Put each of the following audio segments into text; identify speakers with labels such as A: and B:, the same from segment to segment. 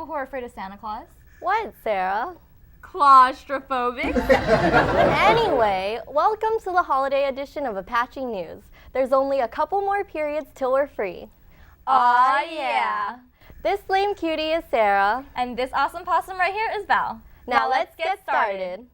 A: who are afraid of Santa Claus?
B: What, Sarah?
A: Claustrophobic?
B: Anyway, welcome to the holiday edition of Apache News. There's only a couple more periods till we're free.
A: Aw, yeah.
B: This lame cutie is Sarah.
A: And this awesome possum right here is Val.
B: Now let's get started.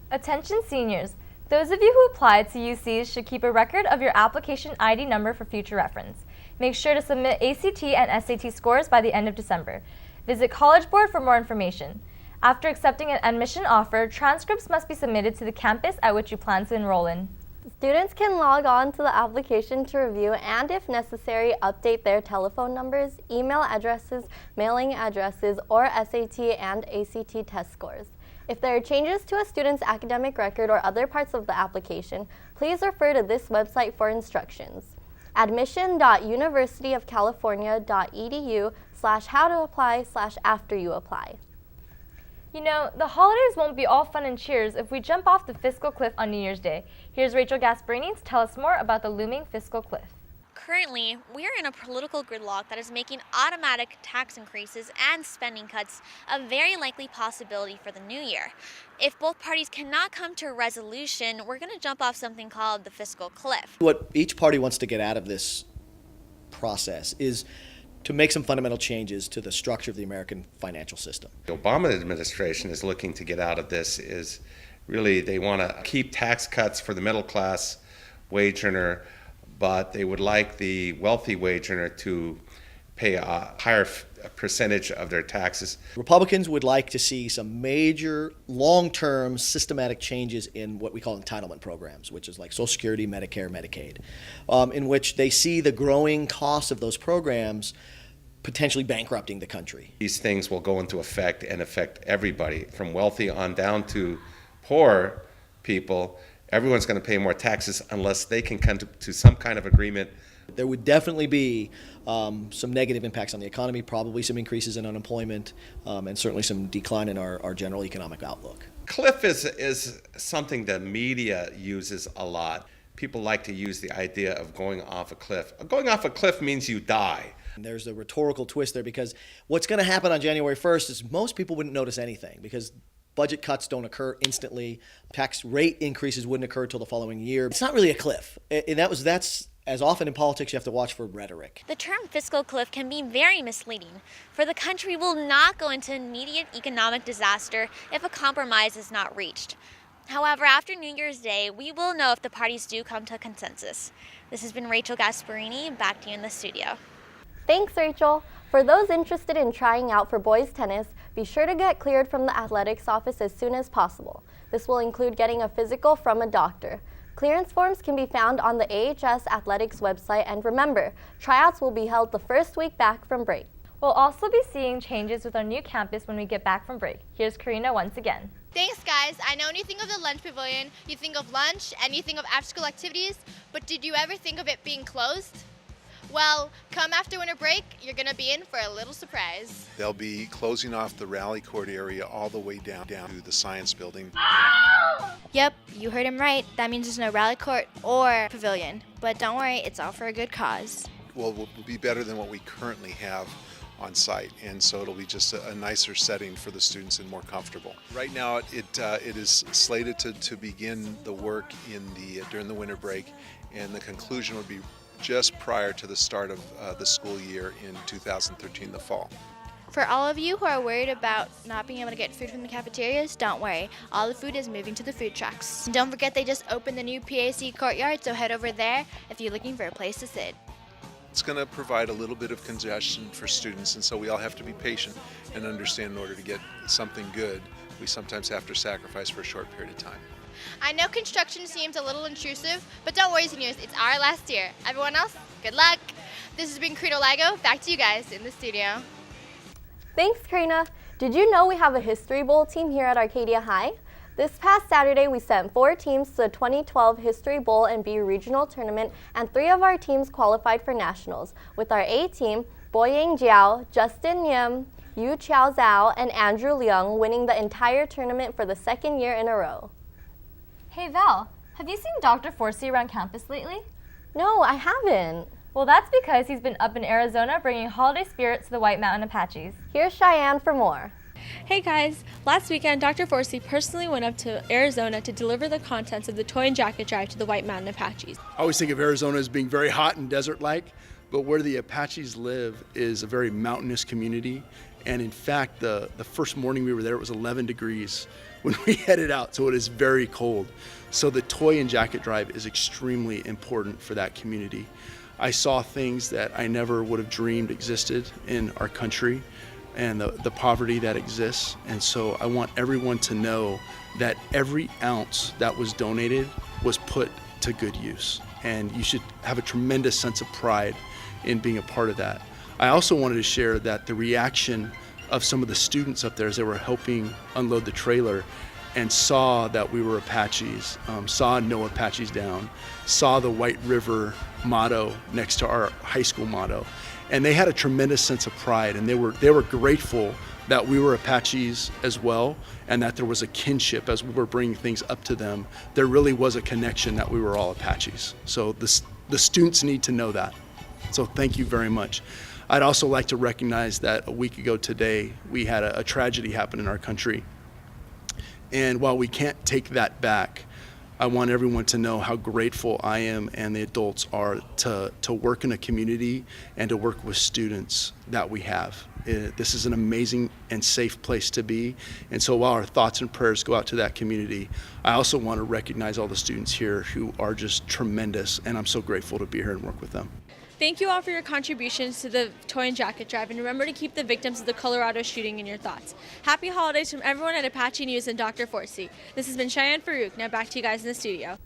A: Attention seniors. Those of you who applied to UCs should keep a record of your application ID number for future reference. Make sure to submit ACT and SAT scores by the end of December. Visit College Board for more information. After accepting an admission offer, transcripts must be submitted to the campus at which you plan to enroll in.
B: Students can log on to the application to review and, if necessary, update their telephone numbers, email addresses, mailing addresses, or SAT and ACT test scores. If there are changes to a student's academic record or other parts of the application, please refer to this website for instructions. admission.universityofcalifornia.edu/how-to-apply/after-you-apply.
A: You know, the holidays won't be all fun and cheers if we jump off the fiscal cliff on New Year's Day. Here's Rachel Gasparini to tell us more about the looming fiscal cliff.
C: Currently, we are in a political gridlock that is making automatic tax increases and spending cuts a very likely possibility for the new year. If both parties cannot come to a resolution, we're going to jump off something called the fiscal cliff.
D: What each party wants to get out of this process is to make some fundamental changes to the structure of the American financial system.
E: The Obama administration is looking to get out of this is really they want to keep tax cuts for the middle class wage earner, but they would like the wealthy wage earner to pay a higher percentage of their taxes.
D: Republicans would like to see some major long-term systematic changes in what we call entitlement programs, which is like Social Security, Medicare, Medicaid, in which they see the growing costs of those programs potentially bankrupting the country.
E: These things will go into effect and affect everybody, from wealthy on down to poor people. Everyone's going to pay more taxes unless they can come to some kind of agreement.
D: There would definitely be some negative impacts on the economy, probably some increases in unemployment, and certainly some decline in our general economic outlook.
E: Cliff is something the media uses a lot. People like to use the idea of going off a cliff. Going off a cliff means you die.
D: And there's a rhetorical twist there, because what's going to happen on January 1st is most people wouldn't notice anything, because budget cuts don't occur instantly. Tax rate increases wouldn't occur until the following year. It's not really a cliff. And that's as often in politics, you have to watch for rhetoric.
C: The term fiscal cliff can be very misleading, for the country will not go into immediate economic disaster if a compromise is not reached. However, after New Year's Day, we will know if the parties do come to a consensus. This has been Rachel Gasparini, back to you in the studio.
B: Thanks, Rachel. For those interested in trying out for boys tennis, be sure to get cleared from the athletics office as soon as possible. This will include getting a physical from a doctor. Clearance forms can be found on the AHS Athletics website, and remember, tryouts will be held the first week back from break.
A: We'll also be seeing changes with our new campus when we get back from break. Here's Karina once again.
F: Thanks, guys. I know when you think of the lunch pavilion, you think of lunch and you think of after-school activities, but did you ever think of it being closed? Well, come after winter break, you're going to be in for a little surprise.
G: They'll be closing off the rally court area all the way down to the science building.
F: Yep, you heard him right. That means there's no rally court or pavilion. But don't worry, it's all for a good cause.
G: Well, it will be better than what we currently have on site, and so it'll be just a nicer setting for the students and more comfortable. Right now, it is slated to begin the work during the winter break, and the conclusion would be just prior to the start of the school year in 2013, the fall.
F: For all of you who are worried about not being able to get food from the cafeterias, don't worry. All the food is moving to the food trucks. And don't forget they just opened the new PAC courtyard, so head over there if you're looking for a place to sit.
G: It's going to provide a little bit of congestion for students, and so we all have to be patient and understand in order to get something good, we sometimes have to sacrifice for a short period of time.
F: I know construction seems a little intrusive, but don't worry, seniors, it's our last year. Everyone else, good luck. This has been Karina Lago. Back to you guys in the studio.
B: Thanks, Karina. Did you know we have a History Bowl team here at Arcadia High? This past Saturday, we sent 4 teams to the 2012 History Bowl and B Regional Tournament, and 3 of our teams qualified for nationals, with our A team, Boyang Jiao, Justin Yim, Yu Chiao Zhao, and Andrew Leung winning the entire tournament for the 2nd year in a row.
A: Hey Val, have you seen Dr. Forsey around campus lately?
B: No, I haven't.
A: Well, that's because he's been up in Arizona bringing holiday spirit to the White Mountain Apaches.
B: Here's Cheyenne for more.
H: Hey guys, last weekend Dr. Forsey personally went up to Arizona to deliver the contents of the toy and jacket drive to the White Mountain Apaches.
I: I always think of Arizona as being very hot and desert-like, but where the Apaches live is a very mountainous community. And in fact, the first morning we were there, it was 11 degrees when we headed out, so it is very cold. So the toy and jacket drive is extremely important for that community. I saw things that I never would have dreamed existed in our country and the poverty that exists. And so I want everyone to know that every ounce that was donated was put to good use. And you should have a tremendous sense of pride in being a part of that. I also wanted to share that the reaction of some of the students up there as they were helping unload the trailer and saw that we were Apaches, saw no Apaches down, saw the White River motto next to our high school motto. And they had a tremendous sense of pride, and they were grateful that we were Apaches as well, and that there was a kinship as we were bringing things up to them. There really was a connection that we were all Apaches. So the students need to know that. So thank you very much. I'd also like to recognize that a week ago today, we had a tragedy happen in our country. And while we can't take that back, I want everyone to know how grateful I am and the adults are to work in a community and to work with students that we have. This is an amazing and safe place to be. And so while our thoughts and prayers go out to that community, I also want to recognize all the students here who are just tremendous, and I'm so grateful to be here and work with them.
H: Thank you all for your contributions to the toy and jacket drive, and remember to keep the victims of the Colorado shooting in your thoughts. Happy holidays from everyone at Apache News and Dr. Forsey. This has been Cheyenne Farouk. Now back to you guys in the studio.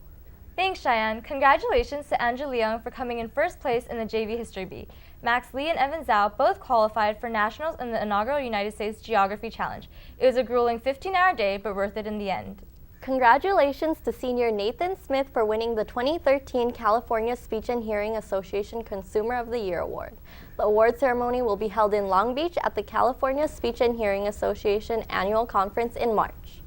A: Thanks, Cheyenne. Congratulations to Andrew Leung for coming in first place in the JV History Bee. Max Lee and Evan Zhao both qualified for nationals in the inaugural United States Geography Challenge. It was a grueling 15-hour day, but worth it in the end.
B: Congratulations to senior Nathan Smith for winning the 2013 California Speech and Hearing Association Consumer of the Year Award. The award ceremony will be held in Long Beach at the California Speech and Hearing Association Annual Conference in March.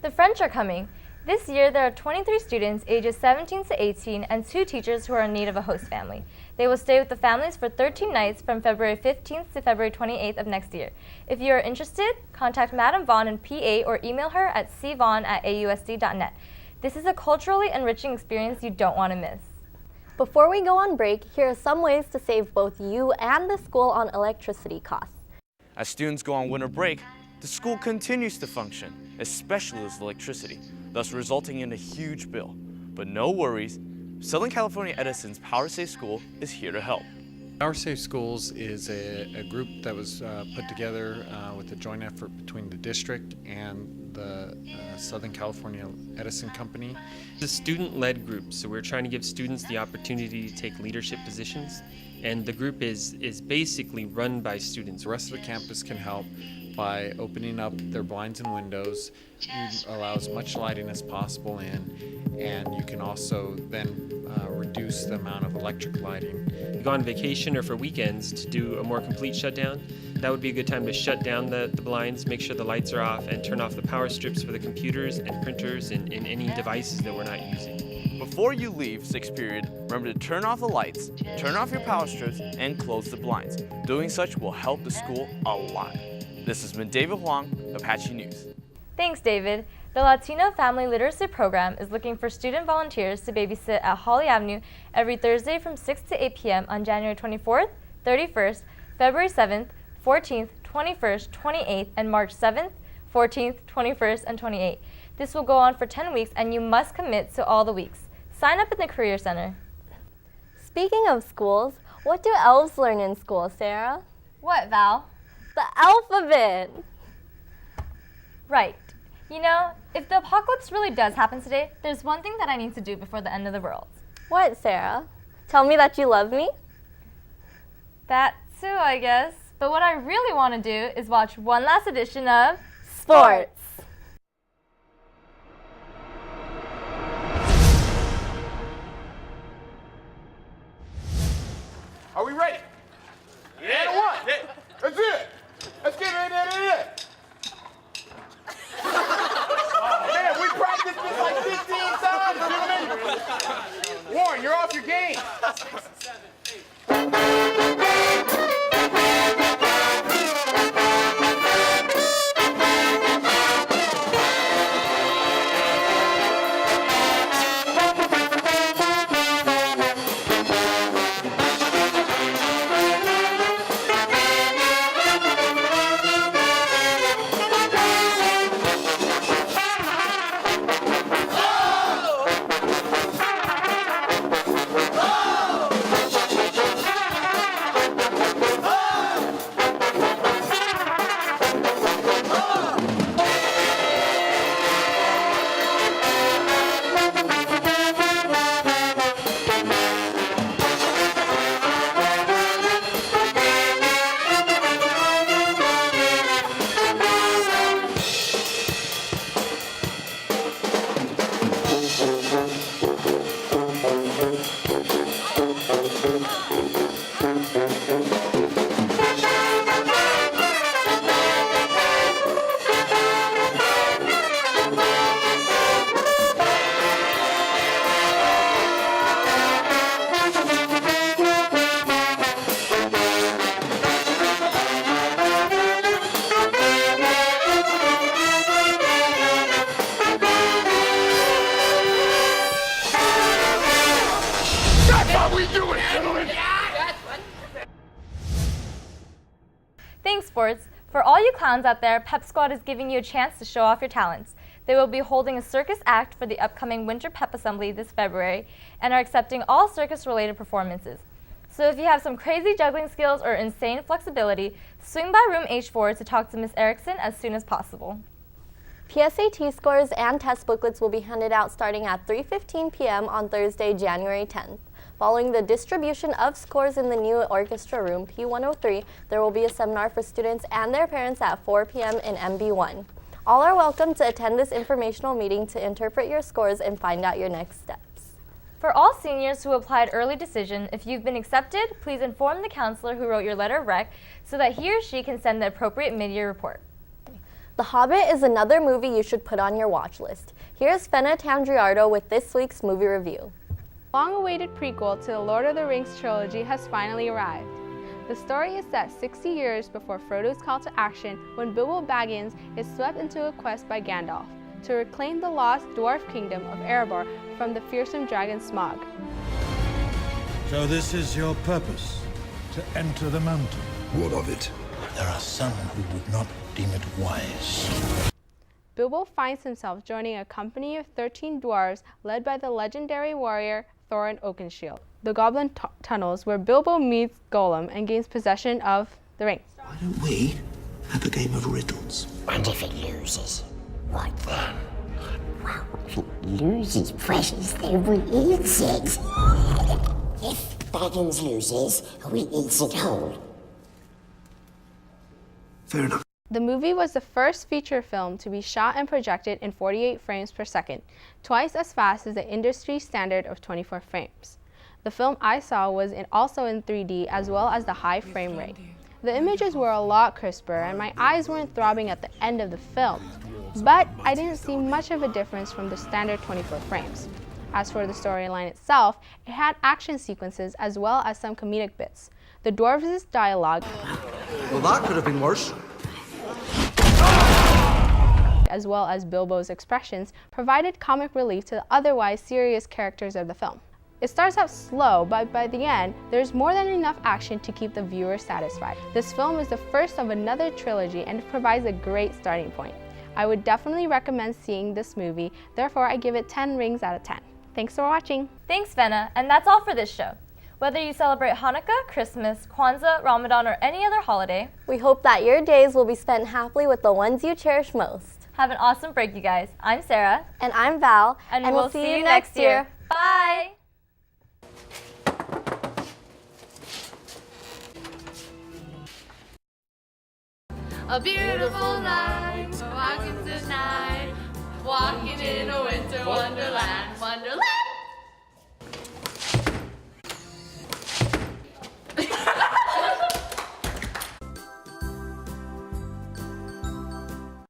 A: The French are coming. This year, there are 23 students ages 17 to 18 and 2 teachers who are in need of a host family. They will stay with the families for 13 nights from February 15th to February 28th of next year. If you are interested, contact Madam Vaughn in PA or email her at cvaughn@ausd.net. This is a culturally enriching experience you don't want to miss.
B: Before we go on break, here are some ways to save both you and the school on electricity costs.
J: As students go on winter break, the school continues to function, especially with electricity, thus resulting in a huge bill. But no worries, Southern California Edison's Power Safe School is here to help.
K: Power Safe Schools is a group that was put together with a joint effort between the district and the Southern California Edison Company.
L: It's a student-led group, so we're trying to give students the opportunity to take leadership positions, and the group is basically run by students.
K: The rest of the campus can help by opening up their blinds and windows. You allow as much lighting as possible in, and you can also then reduce the amount of electric lighting.
L: You go on vacation or for weekends to do a more complete shutdown, that would be a good time to shut down the blinds, make sure the lights are off, and turn off the power strips for the computers and printers and any devices that we're not using.
J: Before you leave 6th period, remember to turn off the lights, turn off your power strips, and close the blinds. Doing such will help the school a lot. This has been David Huang, Apache News.
A: Thanks, David. The Latino Family Literacy Program is looking for student volunteers to babysit at Holly Avenue every Thursday from 6 to 8 p.m. on January 24th, 31st, February 7th, 14th, 21st, 28th, and March 7th, 14th, 21st, and 28th. This will go on for 10 weeks, and you must commit to all the weeks. Sign up in the Career Center.
B: Speaking of schools, what do elves learn in school, Sarah?
A: What, Val?
B: The alphabet!
A: Right. You know, if the apocalypse really does happen today, there's one thing that I need to do before the end of the world.
B: What, Sarah? Tell me that you love me?
A: That too, I guess. But what I really want to do is watch one last edition of
B: Sports.
M: Are we ready? Yeah. And one. Yeah. That's it. Let's get ready. Man, we practiced this like 15 times. Warren, you're off your game. 6, 7, 8.
A: clowns out there, Pep Squad is giving you a chance to show off your talents. They will be holding a circus act for the upcoming Winter Pep Assembly this February and are accepting all circus-related performances. So if you have some crazy juggling skills or insane flexibility, swing by room H4 to talk to Miss Erickson as soon as possible.
B: PSAT scores and test booklets will be handed out starting at 3:15 p.m. on Thursday, January 10th. Following the distribution of scores in the new orchestra room, P103, there will be a seminar for students and their parents at 4 p.m. in MB1. All are welcome to attend this informational meeting to interpret your scores and find out your next steps.
A: For all seniors who applied early decision, if you've been accepted, please inform the counselor who wrote your letter of rec so that he or she can send the appropriate mid-year report.
B: The Hobbit is another movie you should put on your watch list. Here's Fenna Tandriardo with this week's movie review.
N: Long-awaited prequel to the Lord of the Rings trilogy has finally arrived. The story is set 60 years before Frodo's call to action when Bilbo Baggins is swept into a quest by Gandalf to reclaim the lost dwarf kingdom of Erebor from the fearsome dragon Smaug.
O: So this is your purpose, to enter the mountain?
P: What of it? There are some who would not deem it wise.
N: Bilbo finds himself joining a company of 13 dwarves led by the legendary warrior Thorin Oakenshield. The goblin tunnels where Bilbo meets Gollum and gains possession of the ring.
P: Why don't we have a game of riddles?
Q: And if it loses, what then? Well, if it loses precious, then we eat it. If Baggins loses, we eat it whole.
P: Fair enough.
N: The movie was the first feature film to be shot and projected in 48 frames per second, twice as fast as the industry standard of 24 frames. The film I saw was also in 3D as well as the high frame rate. The images were a lot crisper and my eyes weren't throbbing at the end of the film, but I didn't see much of a difference from the standard 24 frames. As for the storyline itself, it had action sequences as well as some comedic bits. The dwarves' dialogue,
R: well, that could have been worse,
N: as well as Bilbo's expressions, provided comic relief to the otherwise serious characters of the film. It starts out slow, but by the end, there's more than enough action to keep the viewer satisfied. This film is the first of another trilogy and it provides a great starting point. I would definitely recommend seeing this movie, therefore I give it 10 rings out of 10. Thanks for watching.
A: Thanks, Fenna, and that's all for this show. Whether you celebrate Hanukkah, Christmas, Kwanzaa, Ramadan, or any other holiday,
B: we hope that your days will be spent happily with the ones you cherish most.
A: Have an awesome break, you guys. I'm Sarah.
B: And I'm Val.
A: And we'll see you next year. Bye!
S: A beautiful night, walking tonight, walking in a winter wonderland. Wonderland!